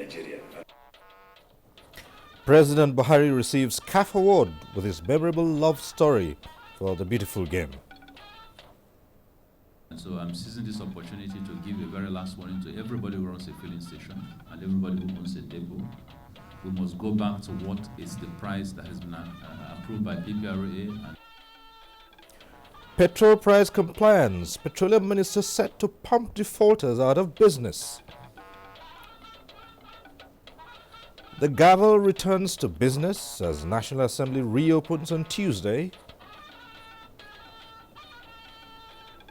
Nigeria. President Buhari receives CAF award with his memorable love story for the beautiful game. And so I'm seizing this opportunity to give a very last warning to everybody who runs a filling station and everybody who owns a depot. We must go back to what is the price that has been approved by PPRA. And Petrol price compliance. Petroleum Minister set to pump defaulters out of business. The gavel returns to business as National Assembly reopens on Tuesday.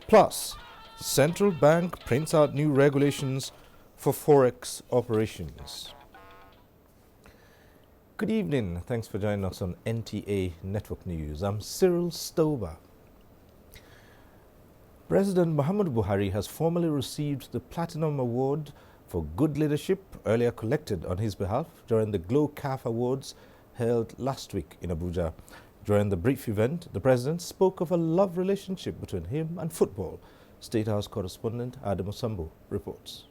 Plus, Central Bank prints out new regulations for Forex operations. Good evening. Thanks for joining us on NTA Network News. I'm Cyril Stober. President Muhammadu Buhari has formally received the Platinum Award for Good Leadership, earlier collected on his behalf during the Glow CAF Awards held last week in Abuja. During the brief event, the president spoke of a love relationship between him and football. State House correspondent Adamu Sambu reports.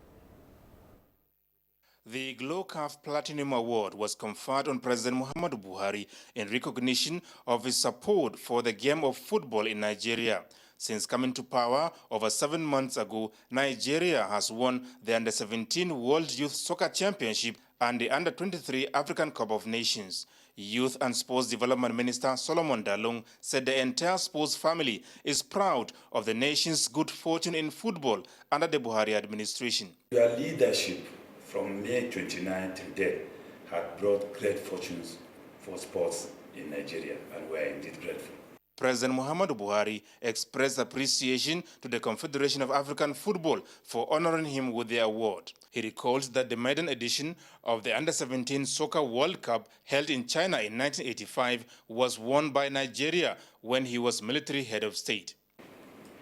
The Glow CAF Platinum Award was conferred on President Muhammadu Buhari in recognition of his support for the game of football in Nigeria. Since coming to power over 7 months ago, Nigeria has won the Under-17 World Youth Soccer Championship and the Under-23 African Cup of Nations. Youth and Sports Development Minister Solomon Dalung said the entire sports family is proud of the nation's good fortune in football under the Buhari administration. Your leadership from May 29 till date had brought great fortunes for sports in Nigeria, and we are indeed grateful. President Muhammadu Buhari expressed appreciation to the Confederation of African Football for honoring him with the award. He recalls that the maiden edition of the Under-17 Soccer World Cup held in China in 1985 was won by Nigeria when he was military head of state.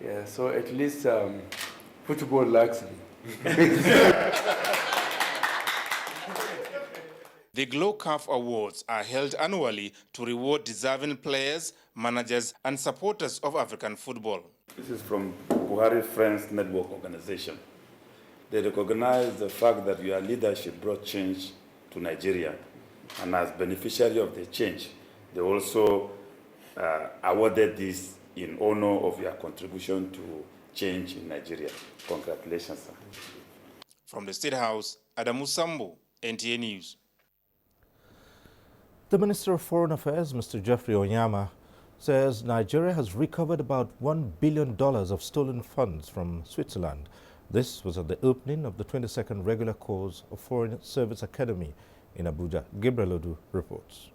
Yeah, so at least football likes me. The Glow CAF Awards are held annually to reward deserving players, managers, and supporters of African football. This is from Buhari Friends Network Organization. They recognize the fact that your leadership brought change to Nigeria, and as beneficiary of the change, they also awarded this in honor of your contribution to change in Nigeria. Congratulations, sir. From the State House, Adamu Sambo, NTA News. The Minister of Foreign Affairs, Mr. Jeffrey Onyama, says Nigeria has recovered about $1 billion of stolen funds from Switzerland. This was at the opening of the 22nd regular course of Foreign Service Academy in Abuja. Gabriel Odu reports.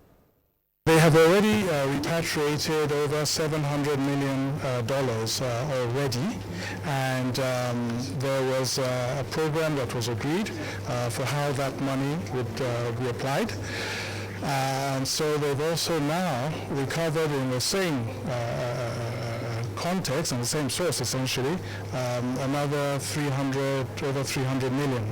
They have already repatriated over $700 million already, and there was a program that was agreed for how that money would be applied. And so they've also now recovered in the same context and the same source, essentially, another over 300 million,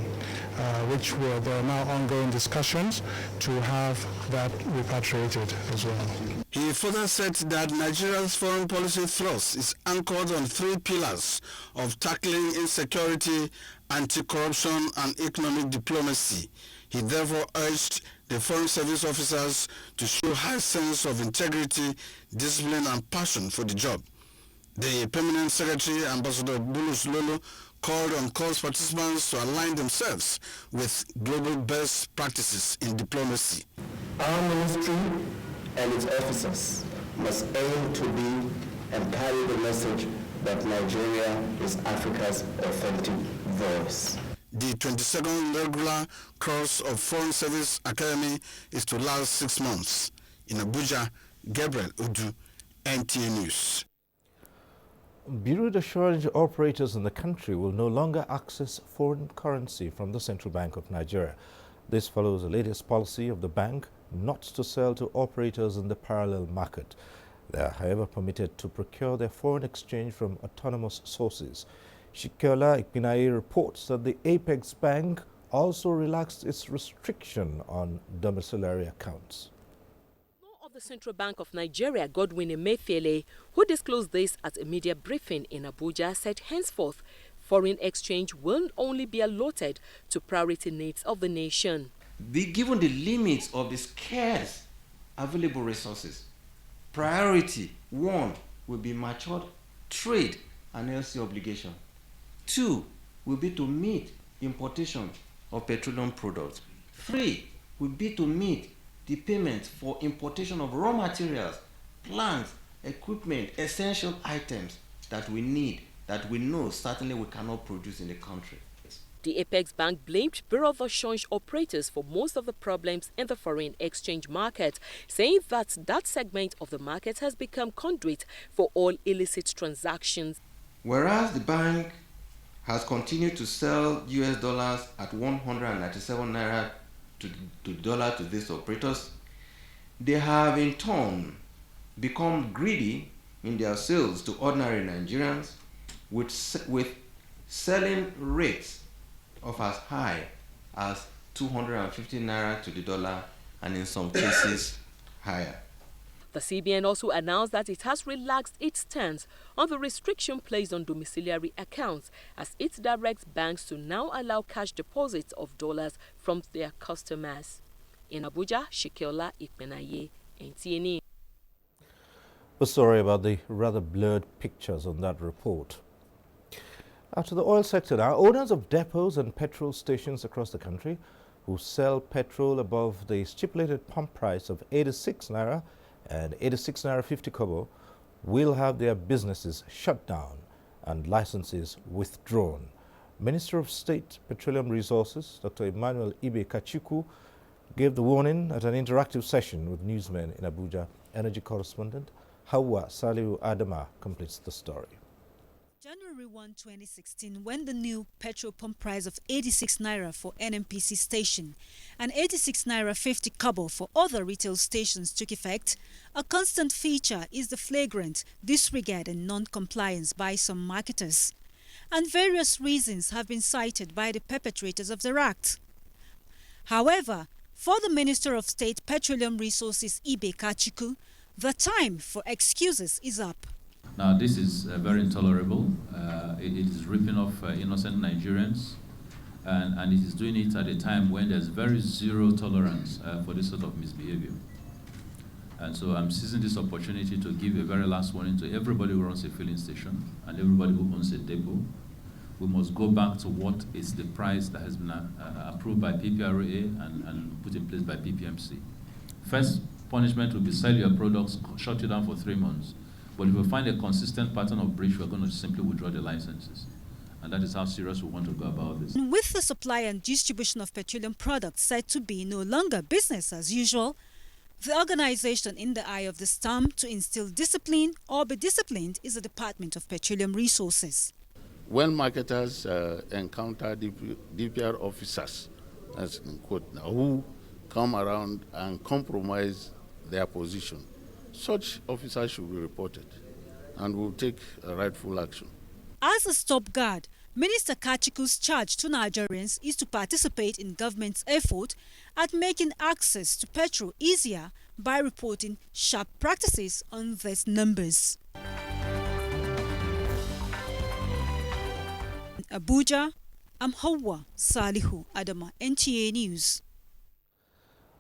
which there are now ongoing discussions to have that repatriated as well. He further said that Nigeria's foreign policy thrust is anchored on 3 pillars of tackling insecurity, anti-corruption, and economic diplomacy. He therefore urged the foreign service officers to show a high sense of integrity, discipline, and passion for the job. The Permanent Secretary, Ambassador Bulus Lolo, called on course participants to align themselves with global best practices in diplomacy. Our ministry and its officers must aim to be and carry the message that Nigeria is Africa's authentic voice. The 22nd regular course of Foreign Service Academy is to last 6 months. In Abuja, Gabriel Udu, NTA News. Bureau d'Assurance operators in the country will no longer access foreign currency from the Central Bank of Nigeria. This follows the latest policy of the bank not to sell to operators in the parallel market. They are, however, permitted to procure their foreign exchange from autonomous sources. Shikola Ikpinaye reports that the Apex Bank also relaxed its restriction on domiciliary accounts. The Central Bank of Nigeria, Godwin Emefiele, who disclosed this at a media briefing in Abuja, said henceforth Foreign exchange will only be allotted to priority needs of the nation. Given the limits of the scarce available resources, priority 1 will be matured trade and LC obligation. 2 will be to meet importation of petroleum products. 3 will be to meet the payments for importation of raw materials, plants, equipment, essential items that we need, that we know certainly we cannot produce in the country. The Apex Bank blamed Bureau of Exchange operators for most of the problems in the foreign exchange market, saying that that segment of the market has become conduit for all illicit transactions. Whereas the bank has continued to sell US dollars at 197 naira to dollar to these operators, they have in turn become greedy in their sales to ordinary Nigerians with selling rates of as high as 250 naira to the dollar and in some cases higher. The CBN also announced that it has relaxed its stance on the restriction placed on domiciliary accounts as it directs banks to now allow cash deposits of dollars from their customers. In Abuja, Shikiola Ikpenaye, NTA. A story about the rather blurred pictures on that report. To the oil sector now, owners of depots and petrol stations across the country who sell petrol above the stipulated pump price of 86 naira and 86 naira 50 kobo will have their businesses shut down and licenses withdrawn. Minister of State Petroleum Resources, Dr. Emmanuel Ibe Kachiku, gave the warning at an interactive session with newsmen in Abuja. Energy correspondent Hawa Saliu Adama completes the story. January 1, 2016, when the new petrol pump price of 86 naira for NNPC station and 86 naira 50 kobo for other retail stations took effect, a constant feature is the flagrant disregard and non-compliance by some marketers. And various reasons have been cited by the perpetrators of the act. However, for the Minister of State Petroleum Resources Ibe Kachiku, the time for excuses is up. Now, this is very intolerable. It is ripping off innocent Nigerians, and it is doing it at a time when there's very zero tolerance for this sort of misbehavior. And so I'm seizing this opportunity to give a very last warning to everybody who runs a filling station and everybody who owns a depot. We must go back to what is the price that has been approved by PPRA and put in place by PPMC. First punishment will be sell your products, shut you down for 3 months. But if we find a consistent pattern of breach, we're going to simply withdraw the licenses. And that is how serious we want to go about this. With the supply and distribution of petroleum products said to be no longer business as usual, the organization in the eye of the storm to instill discipline or be disciplined is the Department of Petroleum Resources. When marketers encounter DPR officers, as in quote, who come around and compromise their position, such officers should be reported and will take rightful action. As a stopgard, Minister Kachiku's charge to Nigerians is to participate in government's effort at making access to petrol easier by reporting sharp practices on these numbers. In Abuja, I'm Hawa Salihu Adama, NTA News.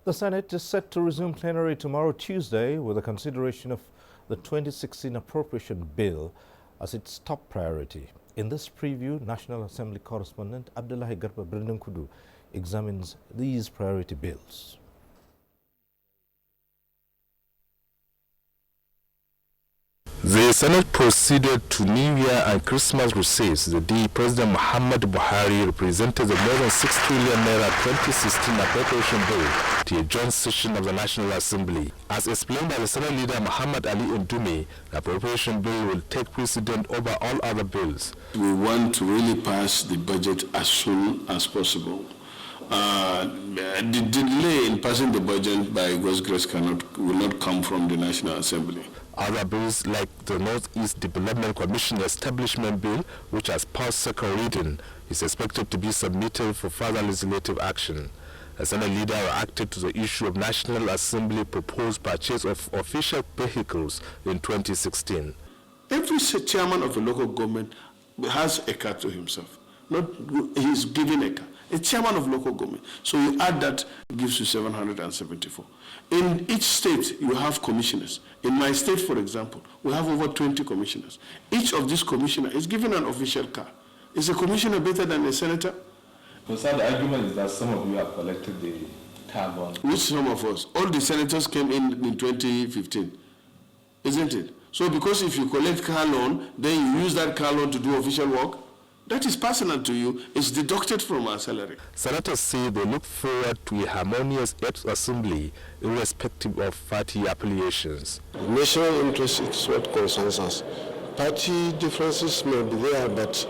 The Senate is set to resume plenary tomorrow, Tuesday, with a consideration of the 2016 appropriation bill as its top priority. In this preview, National Assembly correspondent Abdullahi Garba Birnunkudu examines these priority bills. The Senate proceeded to New Year and Christmas recess the day President Muhammad Buhari represented the more than 6 trillion naira 2016 appropriation bill to a joint session of the National Assembly. As explained by the Senate leader Muhammad Ali Ndume, the appropriation bill will take precedent over all other bills. We want to really pass the budget as soon as possible. The delay in passing the budget by God's grace will not come from the National Assembly. Other bills like the Northeast Development Commission Establishment Bill, which has passed second reading, is expected to be submitted for further legislative action. The Senate leader reacted to the issue of National Assembly proposed purchase of official vehicles in 2016. Every chairman of a local government has a car to himself. Not he's giving a car. A chairman of local government. So you add that, it gives you 774. In each state, you have commissioners. In my state, for example, we have over 20 commissioners. Each of these commissioners is given an official car. Is a commissioner better than a senator? So, sir, the argument is that some of you have collected the carbon. Which some of us? All the senators came in 2015, isn't it? So because if you collect car loan, then you use that car loan to do official work, that is personal to you. It's deducted from our salary. Senators say they look forward to a harmonious assembly irrespective of party affiliations. National interest is what concerns us. Party differences may be there, but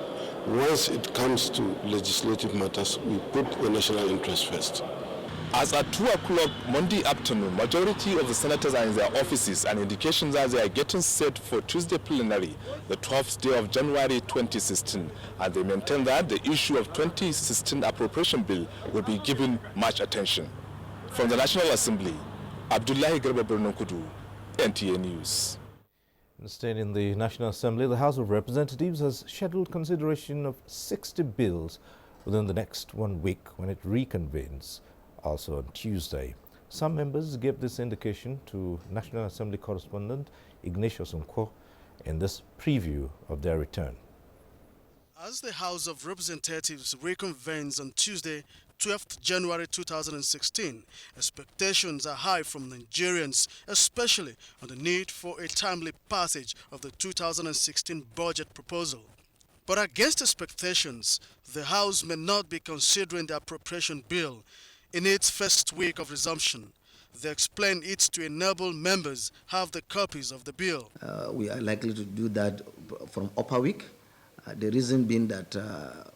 once it comes to legislative matters, we put the national interest first. As at 2 o'clock Monday afternoon, majority of the senators are in their offices, and indications are they are getting set for Tuesday plenary, the 12th day of January 2016. And they maintain that the issue of 2016 appropriation bill will be given much attention. From the National Assembly, Abdullahi Garba Bernokudu, NTA News. Staying in the National Assembly, the House of Representatives has scheduled consideration of 60 bills within the next 1 week when it reconvenes. Also on Tuesday. Some members gave this indication to National Assembly correspondent Ignatius Nkwo in this preview of their return. As the House of Representatives reconvenes on Tuesday, 12th January 2016, expectations are high from Nigerians, especially on the need for a timely passage of the 2016 budget proposal. But against expectations, the House may not be considering the appropriation bill in its first week of resumption. They explain it to enable members have the copies of the bill. We are likely to do that from upper week. The reason being that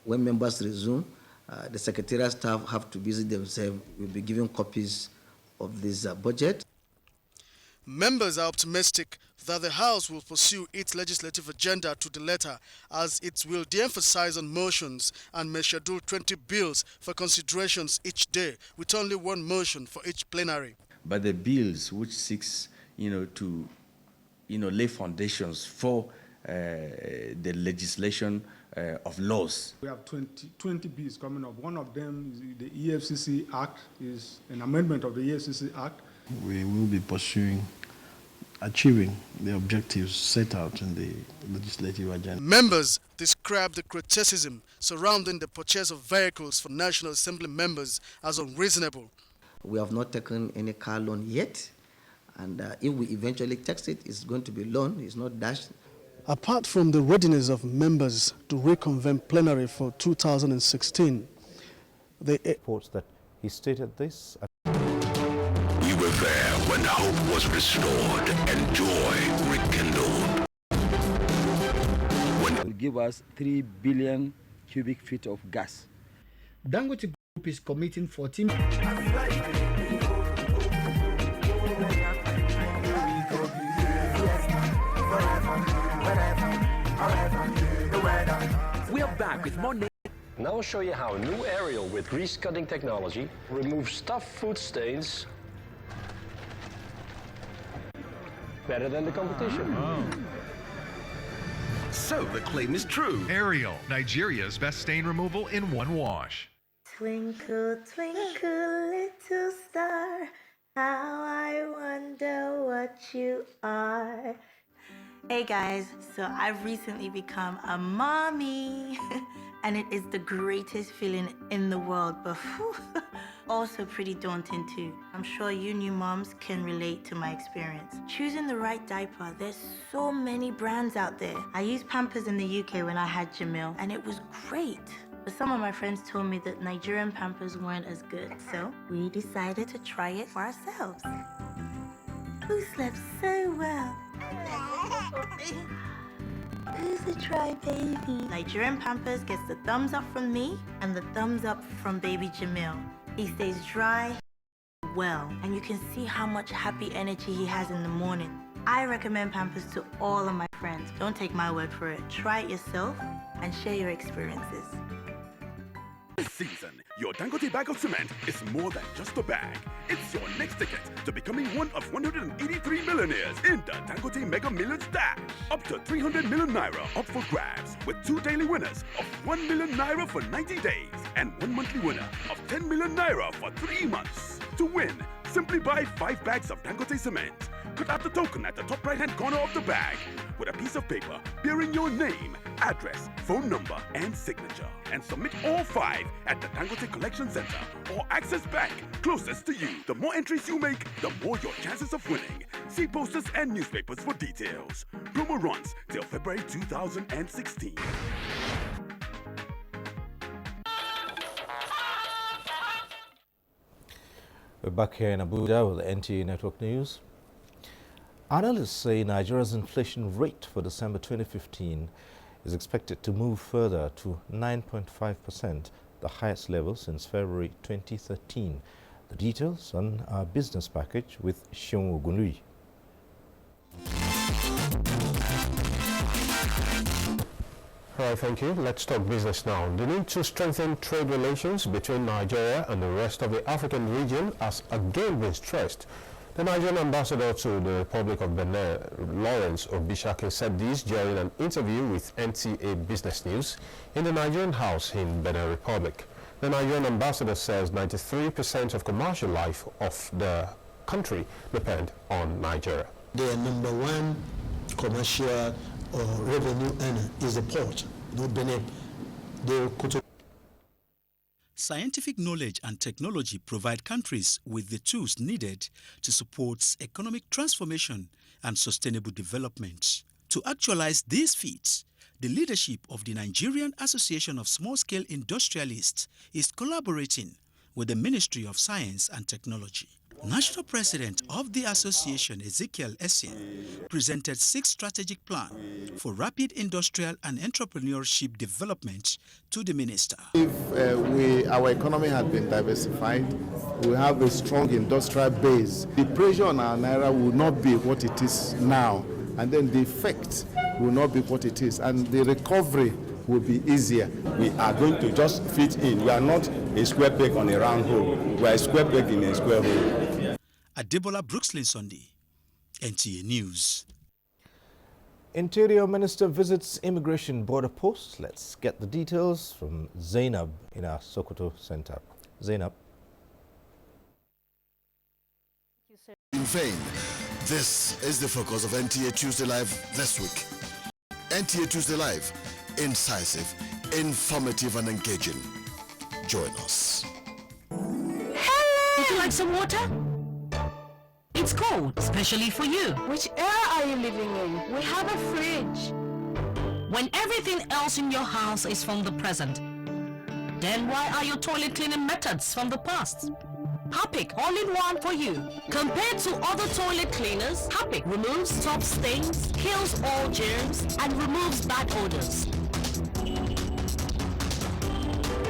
when members resume, the secretariat staff have to busy themselves. We'll be giving copies of this budget. Members are optimistic that the House will pursue its legislative agenda to the letter, as it will de-emphasize on motions and may schedule 20 bills for considerations each day, with only one motion for each plenary. But the bills which seeks, to, lay foundations for the legislation of laws. We have 20 bills coming up. One of them is the EFCC Act, is an amendment of the EFCC Act. We will be pursuing achieving the objectives set out in the legislative agenda. Members describe the criticism surrounding the purchase of vehicles for National Assembly members as unreasonable. We have not taken any car loan yet, and if we eventually tax it, it's going to be loan, it's not dashed. Apart from the readiness of members to reconvene plenary for 2016, the reports that he stated this. We were there when hope was restored and joy rekindled. It will give us 3 billion cubic feet of gas. Dangote Group is committing 14. We are back with more. Now I'll show you how a new aerial with grease cutting technology removes stuffed food stains better than the competition. So the claim is true. Ariel, Nigeria's best stain removal in one wash. Twinkle, twinkle, little star, how I wonder what you are. Hey guys, so I've recently become a mommy and it is the greatest feeling in the world, but whew, also pretty daunting too. I'm sure you new moms can relate to my experience. Choosing the right diaper, there's so many brands out there. I used Pampers in the UK when I had Jamil and it was great. But some of my friends told me that Nigerian Pampers weren't as good, so we decided to try it for ourselves. Who slept so well? Who's a dry baby? Nigerian Pampers gets the thumbs up from me and the thumbs up from baby Jamil. He stays dry, well, and you can see how much happy energy he has in the morning. I recommend Pampers to all of my friends. Don't take my word for it. Try it yourself and share your experiences. This season, your Dangote bag of cement is more than just a bag. It's your next ticket to becoming one of 183 millionaires in the Dangote Dangote Mega Millions Dash. Up to 300 million naira up for grabs, with 2 daily winners of 1 million naira for 90 days and 1 monthly winner of 10 million naira for 3 months. To win, simply buy 5 bags of Dangote cement. Cut out the token at the top right-hand corner of the bag with a piece of paper bearing your name, address, phone number, and signature. And submit all 5 at the Dangote Collection Center or Access Bank closest to you. The more entries you make, the more your chances of winning. See posters and newspapers for details. Promo runs till February 2016. We're back here in Abuja with the NTA Network News. Analysts say Nigeria's inflation rate for December 2015 is expected to move further to 9.5%, the highest level since February 2013. The details on our business package with Shion Ogunui. All right, thank you. Let's talk business now. The need to strengthen trade relations between Nigeria and the rest of the African region has again been stressed. The Nigerian ambassador to the Republic of Benin, Lawrence Obishake, said this during an interview with NTA Business News in the Nigerian house in Benin Republic. The Nigerian ambassador says 93% of commercial life of the country depend on Nigeria. The number one commercial or revenue earner is the port. Benin. Scientific knowledge and technology provide countries with the tools needed to support economic transformation and sustainable development. To actualize these feats, the leadership of the Nigerian Association of Small-Scale Industrialists is collaborating with the Ministry of Science and Technology. National President of the association, Ezekiel Essien, presented 6 strategic plans for rapid industrial and entrepreneurship development to the minister. If our economy had been diversified, we have a strong industrial base. The pressure on our naira will not be what it is now, and then the effect will not be what it is, and the recovery will be easier. We are going to just fit in. We are not a square peg on a round hole. We are a square peg in a square hole. Adebola Brookslyn Sunday, NTA News. Interior Minister visits immigration border posts. Let's get the details from Zainab in our Sokoto Center. Zainab. In vain. This is the focus of NTA Tuesday Live this week. NTA Tuesday Live, incisive, informative and engaging. Join us. Hey! Would you like some water? It's cold, especially for you. Which era are you living in? We have a fridge. When everything else in your house is from the present, then why are your toilet cleaning methods from the past? Harpic, all-in-one for you. Compared to other toilet cleaners, Harpic removes top stains, kills all germs, and removes bad odors.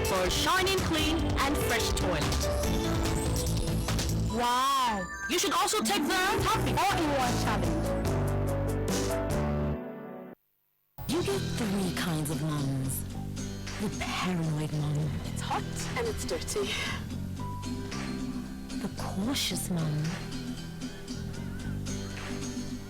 For a shining clean and fresh toilet. Wow! You should also take the Harpic all-in-one challenge. You get 3 kinds of mums. The paranoid mum. It's hot and it's dirty. The cautious mum.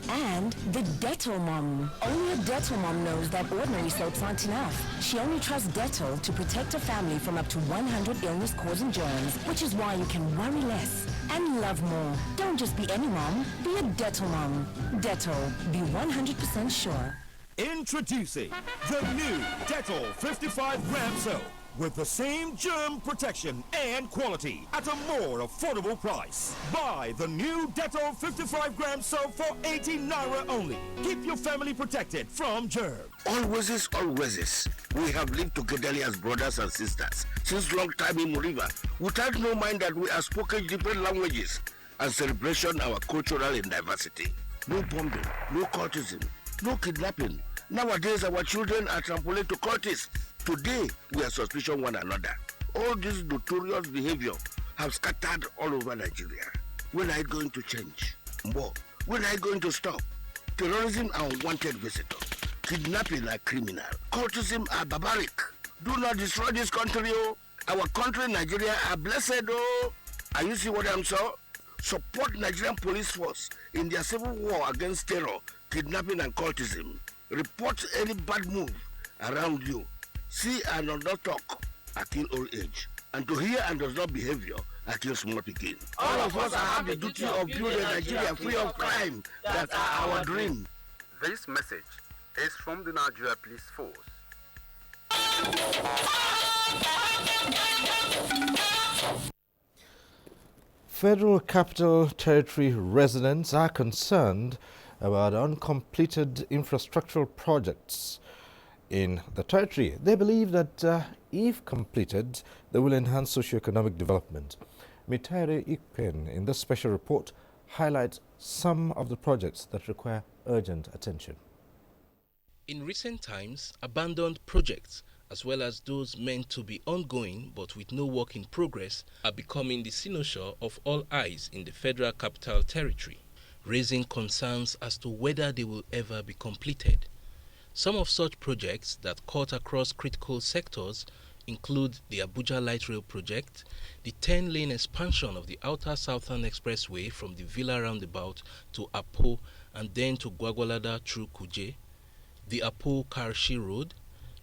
And the Dettol mum. Only a Dettol mum knows that ordinary soaps aren't enough. She only trusts Dettol to protect her family from up to 100 illness-causing germs, which is why you can worry less and love more. Don't just be any mum, be a Dettol mum. Dettol, be 100% sure. Introducing the new Dettol 55-gram soap with the same germ protection and quality at a more affordable price. Buy the new Dettol 55-gram soap for 80 naira only. Keep your family protected from germs. Always, we have lived together as brothers and sisters since long time in Muriba, without no mind that we have spoken different languages and celebration our cultural and diversity. No bombing, no cultism, no kidnapping. Nowadays, our children are trampoline to cultists. Today, we are suspicion one another. All this notorious behavior have scattered all over Nigeria. When are you going to change? More. When are you going to stop? Terrorism are unwanted visitors. Kidnapping are criminal. Cultism are barbaric. Do not destroy this country, oh. Our country, Nigeria, are blessed, oh. Are you see what I'm saying? Support Nigerian police force in their civil war against terror, kidnapping and cultism. Report any bad move around you. See and does not talk, I kill old age. And to hear and does not behavior, I kill small picking. All of us have the duty of building Nigeria free of crime. That's our dream. This message is from the Nigeria Police Force. Federal Capital Territory residents are concerned about uncompleted infrastructural projects in the territory. They believe that if completed, they will enhance socio-economic development. Mitaire Ikpen in this special report highlights some of the projects that require urgent attention. In recent times, abandoned projects, as well as those meant to be ongoing but with no work in progress, are becoming the cynosure of all eyes in the Federal Capital Territory, raising concerns as to whether they will ever be completed. Some of such projects that cut across critical sectors include the Abuja Light Rail project, the 10-lane expansion of the Outer Southern Expressway from the Villa Roundabout to Apo and then to Gwagwalada through Kuje, the Apo-Karshi Road,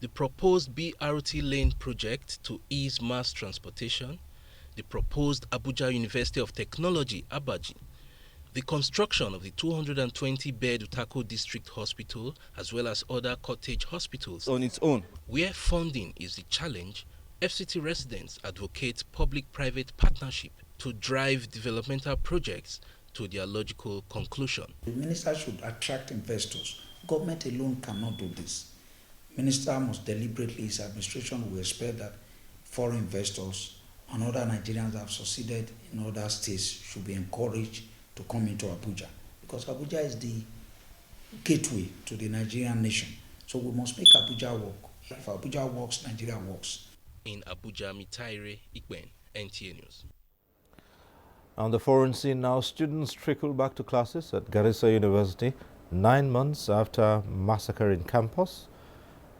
the proposed BRT lane project to ease mass transportation, the proposed Abuja University of Technology, Abaji, the construction of the 220-bed Utako District Hospital, as well as other cottage hospitals. On its own. Where funding is the challenge, FCT residents advocate public-private partnership to drive developmental projects to their logical conclusion. The minister should attract investors. Government alone cannot do this. Minister must deliberately, his administration will expect that foreign investors and other Nigerians that have succeeded in other states should be encouraged to come into Abuja, because Abuja is the gateway to the Nigerian nation. So we must make Abuja work. If Abuja works, Nigeria works. In Abuja, Mitaire Ikben, NTA News. On the foreign scene now, students trickle back to classes at Garissa University 9 months after massacre in campus.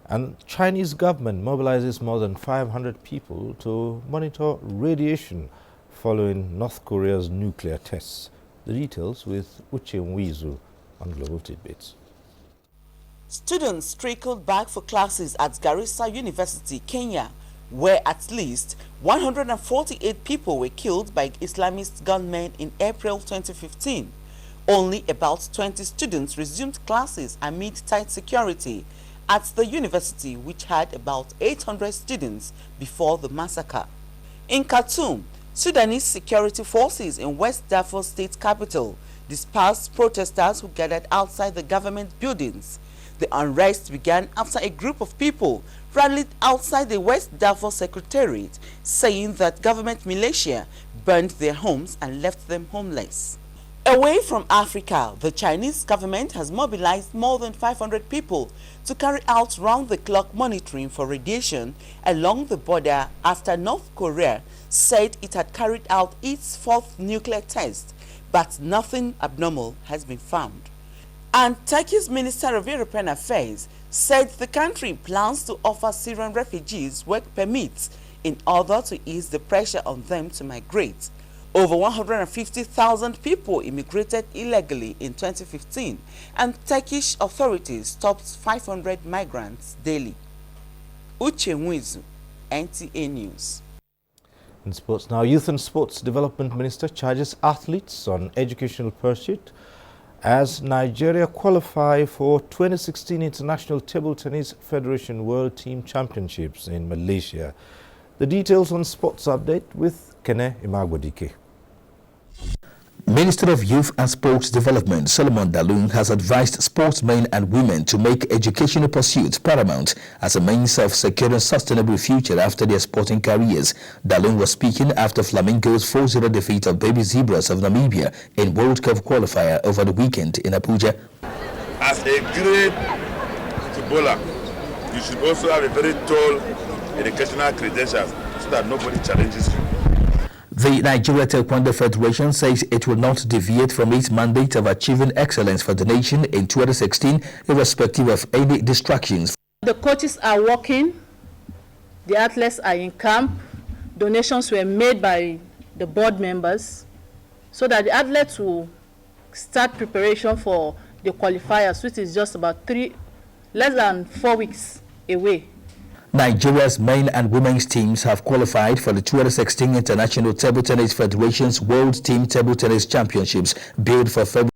And Chinese government mobilizes more than 500 people to monitor radiation following North Korea's nuclear tests. The details with Uche Nwizu on Global Tidbits. Students trickled back for classes at Garissa University, Kenya, where at least 148 people were killed by Islamist gunmen in April 2015. Only about 20 students resumed classes amid tight security at the university, which had about 800 students before the massacre. In Khartoum, Sudanese security forces in West Darfur state capital dispersed protesters who gathered outside the government buildings. The unrest began after a group of people rallied outside the West Darfur Secretariat, saying that government militia burned their homes and left them homeless. Away from Africa, the Chinese government has mobilized more than 500 people to carry out round-the-clock monitoring for radiation along the border after North Korea said it had carried out its fourth nuclear test, but nothing abnormal has been found. And Turkey's Minister of European Affairs said the country plans to offer Syrian refugees work permits in order to ease the pressure on them to migrate. Over 150,000 people immigrated illegally in 2015, and Turkish authorities stopped 500 migrants daily. Uche Nwizu, NTA News. In sports now, Youth and Sports Development Minister charges athletes on educational pursuit as Nigeria qualify for 2016 International Table Tennis Federation World Team Championships in Malaysia. The details on Sports Update with Kene Imagwadike. Minister of Youth and Sports Development Solomon Dalun has advised sportsmen and women to make educational pursuits paramount as a means of securing a sustainable future after their sporting careers. Dalun was speaking after Flamingo's 4-0 defeat of Baby Zebras of Namibia in World Cup qualifier over the weekend in Abuja. As a great footballer, you should also have a very tall educational credentials so that nobody challenges you. The Nigeria Taekwondo Federation says it will not deviate from its mandate of achieving excellence for the nation in 2016, irrespective of any distractions. The coaches are working, the athletes are in camp, donations were made by the board members, so that the athletes will start preparation for the qualifiers, which is just about less than 4 weeks away. Nigeria's men and women's teams have qualified for the 2016 International Table Tennis Federation's World Team Table Tennis Championships, billed for February